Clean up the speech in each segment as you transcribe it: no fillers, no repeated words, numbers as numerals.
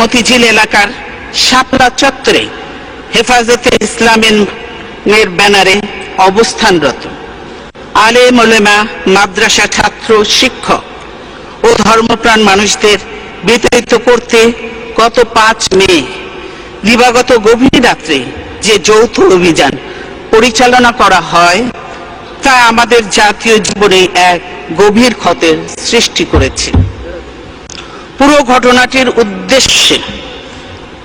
মতিঝিল এলাকার শাপলা চত্বরে হেফাজতে ইসলামের ব্যানারে অবস্থানরত আলেম ওলেমা, মাদ্রাসা ছাত্র, শিক্ষক ও ধর্মপ্রাণ মানুষদের বিতাড়িত করতে গত 5 মে দিবাগত গভীর রাত্রে যে যৌথ অভিযান পরিচালনা করা হয় তা আমাদের জাতীয় জীবনে এক গভীর ক্ষতের সৃষ্টি করেছে। পুরো ঘটনাটির উদ্দেশ্যে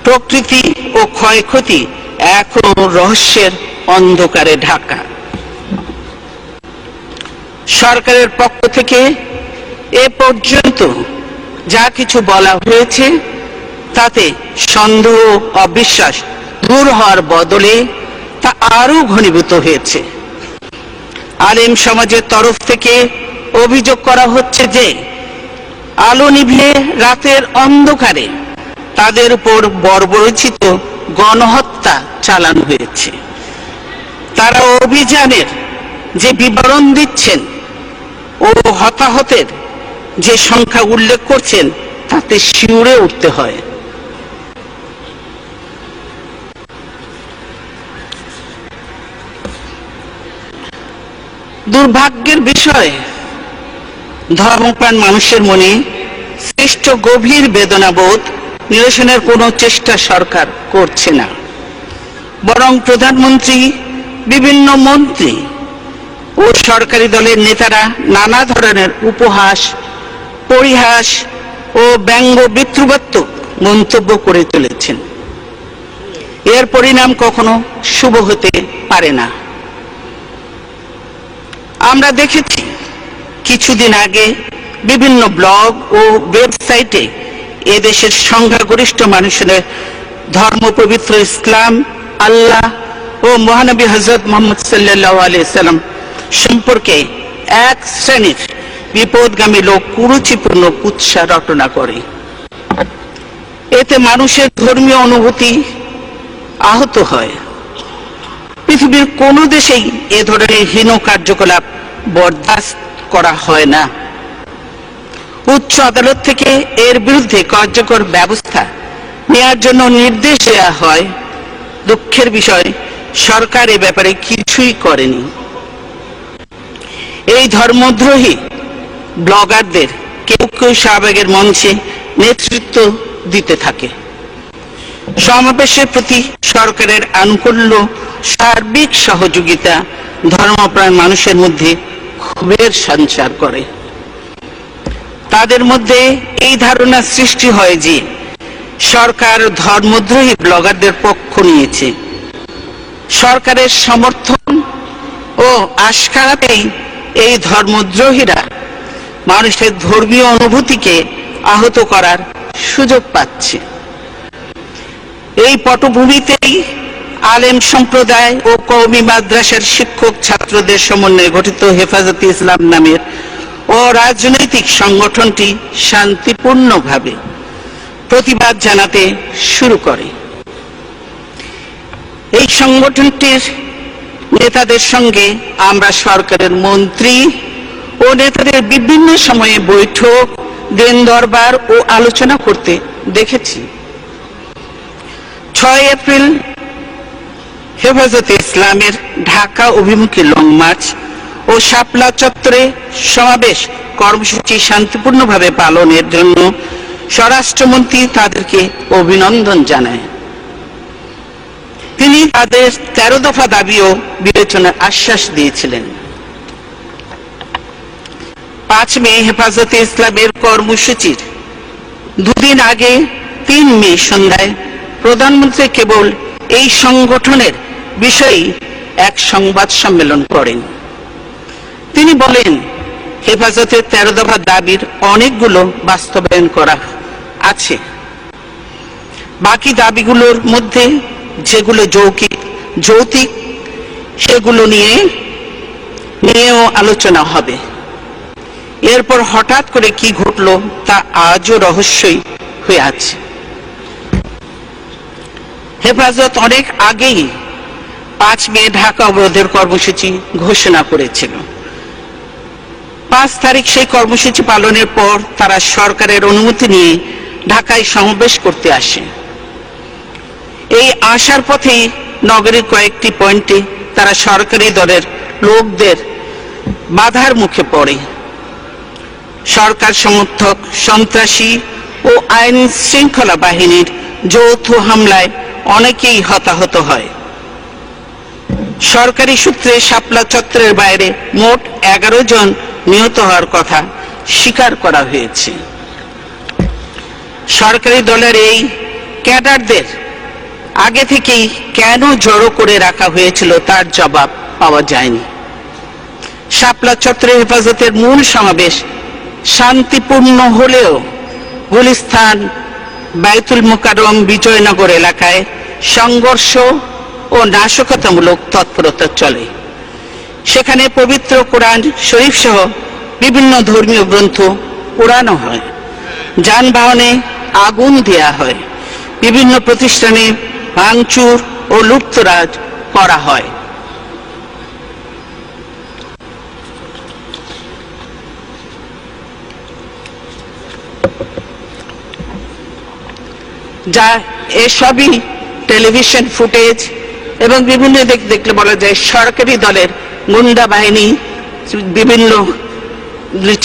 প্রকৃতি ও ক্ষয়ক্ষতি এখনো রহস্যের অন্ধকারে ঢাকা। সরকারের পক্ষ থেকে এ পর্যন্ত যা কিছু বলা হয়েছে তাতে সন্দেহ অবিশ্বাস দূর হওয়ার বদলে তা আরো ঘনীভূত হয়েছে। আলেম সমাজের তরফ থেকে অভিযোগ করা হচ্ছে যে আলো নিভিয়ে রাতের অন্ধকারে তাদের উপর বর্বরোচিত গণহত্যা চালানো হয়েছে। তারা অভিযানের যে বিবরণ দিচ্ছেন ও হতাহতের যে সংখ্যা উল্লেখ করছেন তাতে শিউরে উঠতে হয়। দুর্ভাগ্যের বিষয়, ধর্মপ্রাণ মানুষের মনে সৃষ্ট গভীর বেদনাবোধ নিরসনের কোনো চেষ্টা সরকার করছে না, বরং প্রধানমন্ত্রী, বিভিন্ন মন্ত্রী ও সরকারি দলের নেতারা নানা ধরনের উপহাস, পরিহাস ও ব্যঙ্গ বিদ্রুপাত্মক মন্তব্য করে চলেছেন। এর পরিণাম কখনো শুভ হতে পারে না। আমরা দেখেছি কিছুদিন আগে বিভিন্ন ব্লগ ও ওয়েবসাইটে এদেশের সংখ্যাগরিষ্ঠ মানুষের ধর্মপবিত্র ইসলাম, আল্লাহ ও মহানবী হযরত মুহাম্মদ সাল্লাল্লাহু আলাইহি সাল্লাম সম্পর্কে এক শ্রেণীর বিপদগামী লোক কুরুচিপূর্ণ কুৎসা রটনা করে। এতে মানুষের ধর্মীয় অনুভূতি আহত হয়। পৃথিবীর কোনো দেশেই এ ধরনের হীন কার্যকলাপ বরদাস্ত করা হয় না। উচ্চ আদালত থেকে এর বিরুদ্ধে কার্যকর ব্যবস্থা নেওয়ার জন্য নির্দেশ দেওয়া হয়। দুঃখের বিষয়, সরকার এ ব্যাপারে কিছুই করেনি। এই ধর্মদ্রোহী ব্লগারদের কেউ কেউ শাহবাগের মঞ্চে নেতৃত্ব দিতে থাকে। সমাবেশের প্রতি সরকারের আনুকূল্য, সার্বিক সহযোগিতা ধর্মপ্রাণ মানুষের মধ্যে ক্ষোভের সঞ্চার করে। তাদের মধ্যে এই ধারণা সৃষ্টি হয় যে সরকার ধর্মদ্রোহী ব্লগারদের পক্ষ নিয়েছে। সরকারের সমর্থন ও আশকারাতেই এই ধর্মদ্রোহীরা মানুষের ধর্মীয় অনুভূতিকে আহত করার সুযোগ পাচ্ছে। এই পটভূমিতেই আলেম সম্প্রদায় ও কওমি মাদ্রাসার শিক্ষক ছাত্রদের সমন্বয়ে গঠিত হেফাজতে ইসলাম নামের অরাজনৈতিক সংগঠনটি শান্তিপূর্ণভাবে প্রতিবাদ জানাতে শুরু করে। এই সংগঠনটির নেতাদের সঙ্গে আমরা সরকারের মন্ত্রী ও নেতাদের বিভিন্ন সময়ে বৈঠক, দিন দরবার ও আলোচনা করতে দেখেছি। 6 এপ্রিল হেফাজতে ইসলামের ঢাকা অভিমুখী লং মার্চ ও শাপলা চত্বরে সমাবেশ কর্মসূচি শান্তিপূর্ণভাবে পালনের জন্য স্বরাষ্ট্রমন্ত্রী তাদেরকে অভিনন্দন জানায়। তিনি তাদের 13 দফা দাবিও বিবেচনার আশ্বাস দিয়েছিলেন। 5 মে হেফাজতে ইসলামের কর্মসূচির দুদিন আগে 3 মে সন্ধ্যায় প্রধানমন্ত্রী কেবল এই সংগঠনের বিষয়ে এক সংবাদ সম্মেলন করেন। তিনি বলেন, হেফাজতের 13 দফা দাবির অনেকগুলো বাস্তবায়ন করা আছে। বাকি দাবিগুলোর মধ্যে যেগুলো যৌক্তিক সেগুলো নিয়েও আলোচনা হবে। এরপর হঠাৎ করে কি ঘটলো তা আজও রহস্যই হয়ে আছে। হেফাজত অনেক আগেই 5 মে ঢাকা অবরোধের কর্মসূচি ঘোষণা করেছিল। 5 তারিখ সেই কর্মসূচি পালনের পর তারা সরকারের অনুমতি নিয়ে ঢাকায় সমাবেশ করতে আসে। এই আসার পথেই নগরীর কয়েকটি পয়েন্টে তারা সরকারি দলের লোকদের বাধার মুখে পড়ে। সরকার সমর্থক সন্ত্রাসী ও আইন শৃঙ্খলা বাহিনীর যৌথ হামলায় অনেকেই হতাহত হয়। সরকারি সূত্রে শাপলা চত্বরের বাইরে মোট 11 জন নিহত হওয়ার কথা স্বীকার করা হয়েছে। সরকারি দলের এই ক্যাডারদের আগে থেকেই কেন জড়ো করে রাখা হয়েছিল তার জবাব পাওয়া যায়নি। শাপলা চত্বরে হেফাজতের মূল সমাবেশ শান্তিপূর্ণ হলেও গুলিস্তান, বায়তুল মোকাররম, বিজয়নগর এলাকায় সংঘর্ষ ও নাশকতামূলক তৎপরতা চলে। সেখানে পবিত্র কোরআন শরীফ সহ বিভিন্ন ধর্মীয় গ্রন্থ পোড়ানো হয়, যানবাহনে আগুন দেয়া হয়, বিভিন্ন প্রতিষ্ঠানে ভাঙচুর ও লুটতরাজ করা হয়। যা এসবই টেলিভিশন ফুটেজ এবং বিভিন্ন দিক দেখলে বলা যায় সরকারি দলের গুন্ডা বাহিনী, বিভিন্ন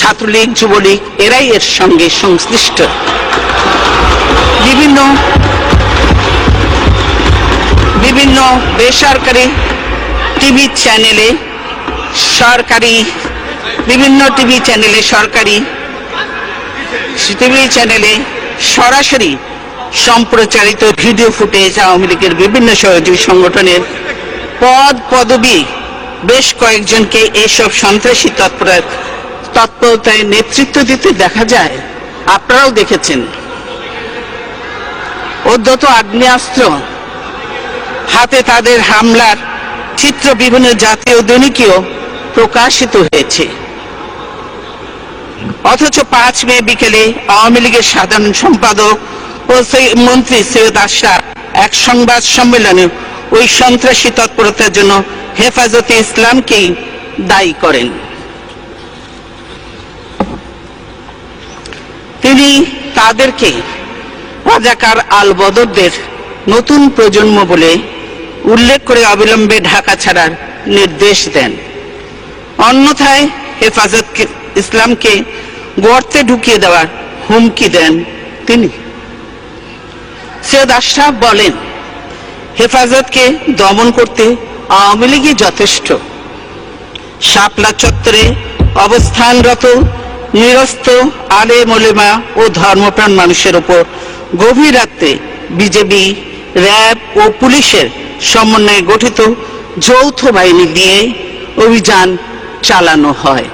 ছাত্রলীগ, যুবলীগ এরাই এর সঙ্গে সংশ্লিষ্ট। বিভিন্ন বেসরকারি টিভি চ্যানেলে, সরকারি বিভিন্ন টিভি চ্যানেলে সরাসরি সম্প্রচারিত ভিডিও ফুটেজ আওয়ামী লীগের বিভিন্ন সহযোগী সংগঠনের পদবি বেশ কয়েকজনকে এইসব সন্ত্রাসী তৎপরতায় নেতৃত্ব দিতে দেখা যায়। আপনারাও দেখেছেন। উদ্ধত আগ্নেয়াস্ত্র হাতে তাদের হামলার চিত্র বিভিন্ন জাতীয় দৈনিকেও প্রকাশিত হয়েছে। অথচ 5 মে বিকেলে আওয়ামী লীগের সাধারণ সম্পাদক ও মন্ত্রী সৈয়দ আশরাফ এক সংবাদ সম্মেলনে ওই সন্ত্রাসী তৎপরতার জন্য হেফাজতে ইসলামকেই দায়ী করেন। তিনি তাদেরকে রাজাকার আল বদরদের নতুন প্রজন্ম বলে উল্লেখ করে অবিলম্বে ঢাকা ছাড়ার নির্দেশ দেন। অন্যথায় হেফাজত ইসলামকে গর্তে ঢুকিয়ে দেওয়ার হুমকি দেন তিনি। সৈয়দ আশরাফ বলেন, হেফাজতকে দমন করতে আওয়ামী লীগই যথেষ্ট। শাপলা চত্বরে অবস্থানরত নিরস্ত আলেম ওলেমা ও ধর্মপ্রাণ মানুষের উপর গভীর রাতে বিজেপি, র্যাব ও পুলিশের সমন্বয়ে গঠিত যৌথ বাহিনী দিয়ে অভিযান চালানো হয়।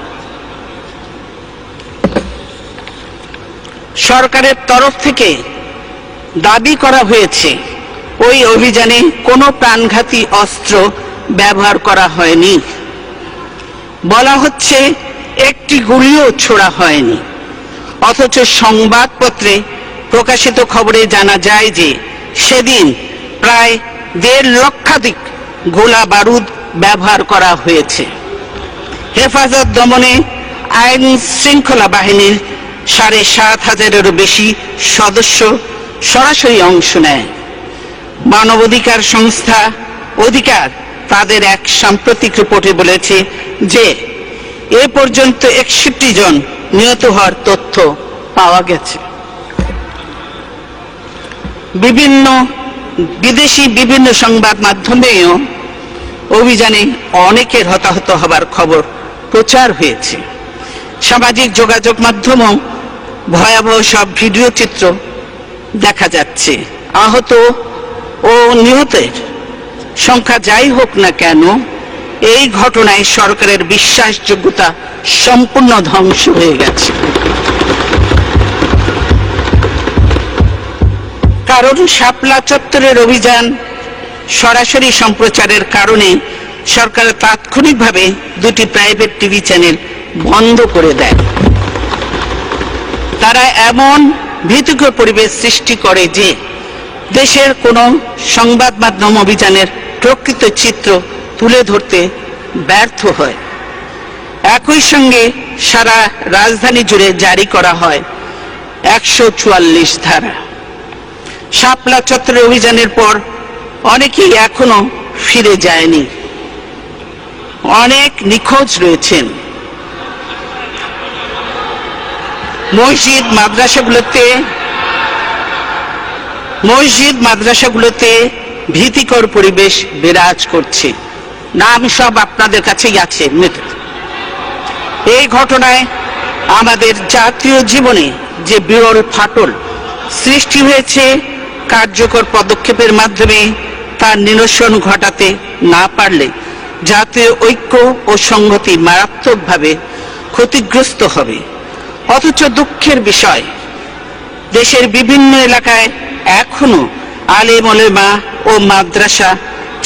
সরকারের তরফ থেকে দাবি করা হয়েছে ওই অভিযানে কোনো প্রাণঘাতী অস্ত্র ব্যবহার করা হয়নি। বলা হচ্ছে একটি গুলিও ছোড়া হয়নি। অথচ সংবাদপত্রে প্রকাশিত খবরে জানা যায় যে সেদিন প্রায় 1.5 লক্ষাধিক গোলা বারুদ ব্যবহার করা হয়েছে। হেফাজত দমনে আইন শৃঙ্খলা বাহিনীর 7,500-এরও বেশি সদস্য সরাসরি অংশ নেয়। মানবাধিকার সংস্থা অধিকার তাদের এক সাম্প্রতিক রিপোর্টে বলেছে যে এ পর্যন্ত 61 জন নিহত হওয়ার তথ্য পাওয়া গেছে। বিদেশি বিভিন্ন সংবাদ মাধ্যমেও অভিযানে অনেকের হতাহত হবার খবর প্রচার হয়েছে। সামাজিক যোগাযোগ মাধ্যমেও ভয়াবহ সব ভিডিও চিত্র দেখা যাচ্ছে। আহত ও নিহতের সংখ্যা যাই হোক না কেন, এই ঘটনায় সরকারের বিশ্বাসযোগ্যতা সম্পূর্ণ ধ্বংস হয়ে গেছে। কারণ শাপলা চত্বরের অভিযান সরাসরি সম্প্রচারের কারণে সরকার তাৎক্ষণিকভাবে 2টি প্রাইভেট টিভি চ্যানেল বন্ধ করে দেয়। তারা এমন ভীতিকর পরিবেশ সৃষ্টি করে যে দেশের কোনো সংবাদ মাধ্যম অভিযানের প্রকৃত চিত্র তুলে ধরতে ব্যর্থ হয়। একই সঙ্গে সারা রাজধানী জুড়ে জারি করা হয় 144 ধারা। শাপলা চত্বরে অভিযানের পর অনেকেই এখনো ফিরে যায়নি, অনেক নিখোঁজ রয়েছেন। মসজিদ মাদ্রাসাগুলোতে ভীতিকর পরিবেশ বিরাজ করছে। নাম সব আপনাদের কাছেই আছে। এই ঘটনায় আমাদের জাতীয় জীবনে যে বিরল ফাটল সৃষ্টি হয়েছে, কার্যকর পদক্ষেপের মাধ্যমে তার নিরসন ঘটাতে না পারলে জাতীয় ঐক্য ও সংহতি মারাত্মকভাবে ক্ষতিগ্রস্ত হবে। অথচ দুঃখের বিষয়, দেশের বিভিন্ন এলাকায় এখনো আলেম ওলেমা ও মাদ্রাসা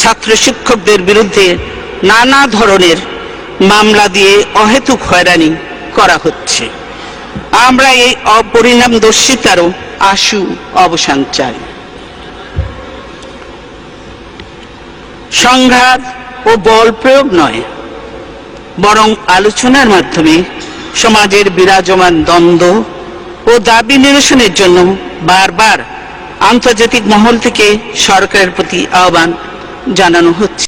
ছাত্র শিক্ষকদের বিরুদ্ধে নানা ধরনের মামলা দিয়ে অহেতুক হয়রানি করা হচ্ছে। আমরা এই অপরিণামদর্শিতারও আশু অবসান চাই। সংঘাত ও বল প্রয়োগ নয়, বরং আলোচনার মাধ্যমে সমাজের বিরাজমান দ্বন্দ্ব ও দাবি নিরসনের জন্য বারবার আন্তর্জাতিক মহল থেকে সরকারের প্রতি আহ্বান জানানো হচ্ছে।